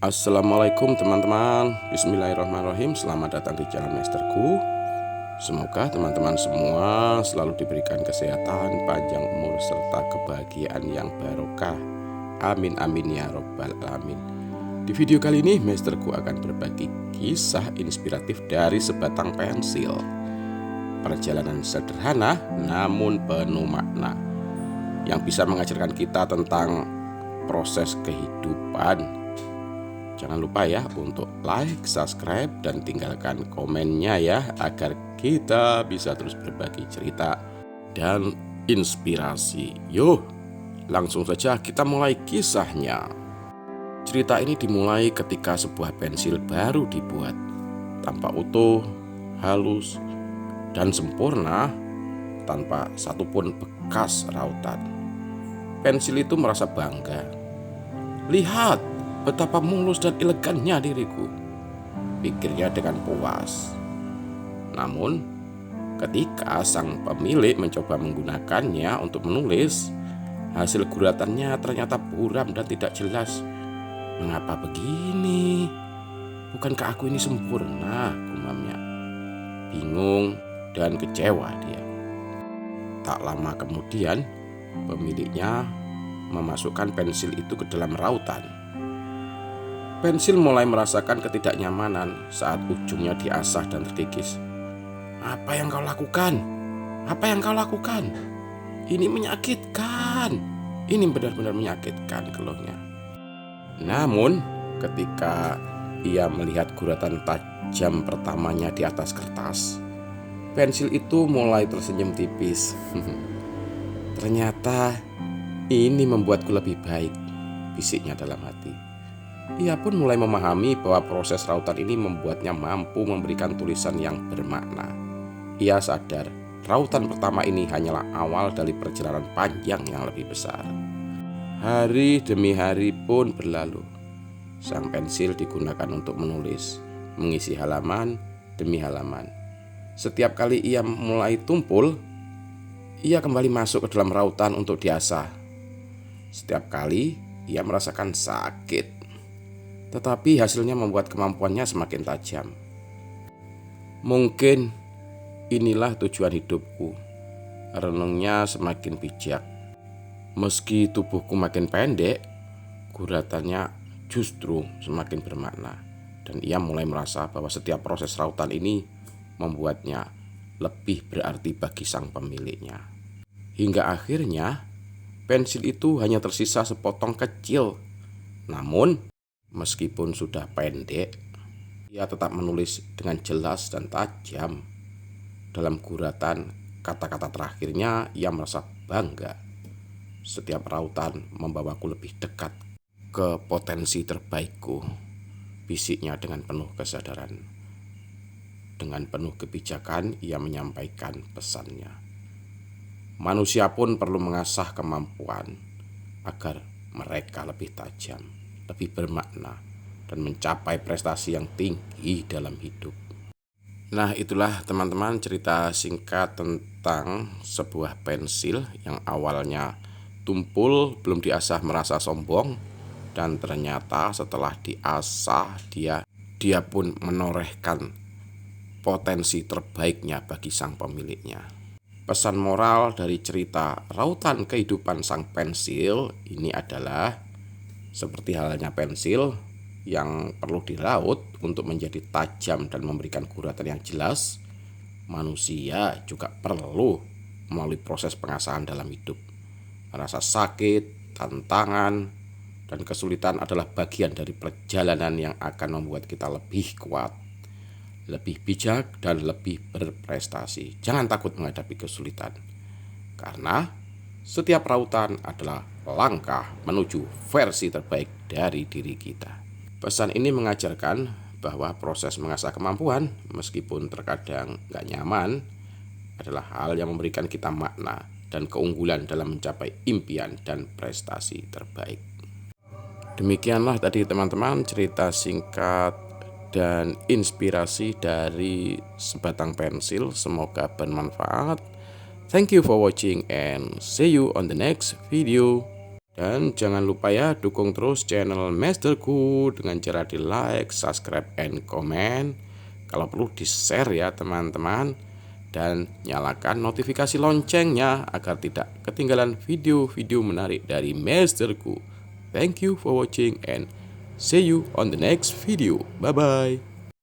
Assalamualaikum teman-teman. Bismillahirrahmanirrahim. Selamat datang di Jalan Masterku. Semoga teman-teman semua selalu diberikan kesehatan, panjang umur, serta kebahagiaan yang barokah. Amin amin ya robbal alamin. Di video kali ini Masterku akan berbagi kisah inspiratif dari sebatang pensil. Perjalanan sederhana namun penuh makna, yang bisa mengajarkan kita tentang proses kehidupan. Jangan lupa ya untuk like, subscribe, dan tinggalkan komennya ya, agar kita bisa terus berbagi cerita dan inspirasi. Yuk, langsung saja kita mulai kisahnya. Cerita ini dimulai ketika sebuah pensil baru dibuat, tampak utuh, halus, dan sempurna, tanpa satupun bekas rautan. Pensil itu merasa bangga. Lihat betapa mulus dan elegannya diriku, pikirnya dengan puas. Namun, ketika sang pemilik mencoba menggunakannya untuk menulis, hasil guratannya ternyata buram dan tidak jelas. Mengapa begini? Bukankah aku ini sempurna? Gumamnya. Bingung dan kecewa dia. Tak lama kemudian, pemiliknya memasukkan pensil itu ke dalam rautan. Pensil mulai merasakan ketidaknyamanan saat ujungnya diasah dan terkikis. Apa yang kau lakukan? Apa yang kau lakukan? Ini menyakitkan. Ini benar-benar menyakitkan, keluhnya. Namun, ketika ia melihat guratan tajam pertamanya di atas kertas, pensil itu mulai tersenyum tipis. Ternyata ini membuatku lebih baik, bisiknya dalam hati. Ia pun mulai memahami bahwa proses rautan ini membuatnya mampu memberikan tulisan yang bermakna. Ia sadar rautan pertama ini hanyalah awal dari perjalanan panjang yang lebih besar. Hari demi hari pun berlalu. Sang pensil digunakan untuk menulis, mengisi halaman demi halaman. Setiap kali ia mulai tumpul, ia kembali masuk ke dalam rautan untuk diasah. Setiap kali ia merasakan sakit, tetapi hasilnya membuat kemampuannya semakin tajam. Mungkin inilah tujuan hidupku, renungnya semakin bijak. Meski tubuhku makin pendek, guratannya justru semakin bermakna. Dan ia mulai merasa bahwa setiap proses rautan ini membuatnya lebih berarti bagi sang pemiliknya. Hingga akhirnya pensil itu hanya tersisa sepotong kecil. Namun meskipun sudah pendek, ia tetap menulis dengan jelas dan tajam. Dalam guratan kata-kata terakhirnya, ia merasa bangga. Setiap rautan membawaku lebih dekat ke potensi terbaikku, bisiknya dengan penuh kesadaran. Dengan penuh kebijakan, ia menyampaikan pesannya. Manusia pun perlu mengasah kemampuan agar mereka lebih tajam, lebih bermakna, dan mencapai prestasi yang tinggi dalam hidup. Nah, itulah teman-teman cerita singkat tentang sebuah pensil yang awalnya tumpul, belum diasah merasa sombong, dan ternyata setelah diasah dia pun menorehkan potensi terbaiknya bagi sang pemiliknya. Pesan moral dari cerita rautan kehidupan sang pensil ini adalah, seperti halnya pensil yang perlu diraut untuk menjadi tajam dan memberikan guratan yang jelas, manusia juga perlu melalui proses pengasahan dalam hidup. Rasa sakit, tantangan, dan kesulitan adalah bagian dari perjalanan yang akan membuat kita lebih kuat, lebih bijak, dan lebih berprestasi. Jangan takut menghadapi kesulitan, karena setiap rautan adalah langkah menuju versi terbaik dari diri kita. Pesan ini mengajarkan bahwa proses mengasah kemampuan, meskipun terkadang gak nyaman, adalah hal yang memberikan kita makna dan keunggulan dalam mencapai impian dan prestasi terbaik. Demikianlah tadi teman-teman cerita singkat dan inspirasi dari sebatang pensil. Semoga bermanfaat. Thank you for watching and see you on the next video. Dan jangan lupa ya, dukung terus channel Masterku dengan cara di like, subscribe, and comment. Kalau perlu di share ya teman-teman. Dan nyalakan notifikasi loncengnya agar tidak ketinggalan video-video menarik dari Masterku. Thank you for watching and see you on the next video. Bye-bye.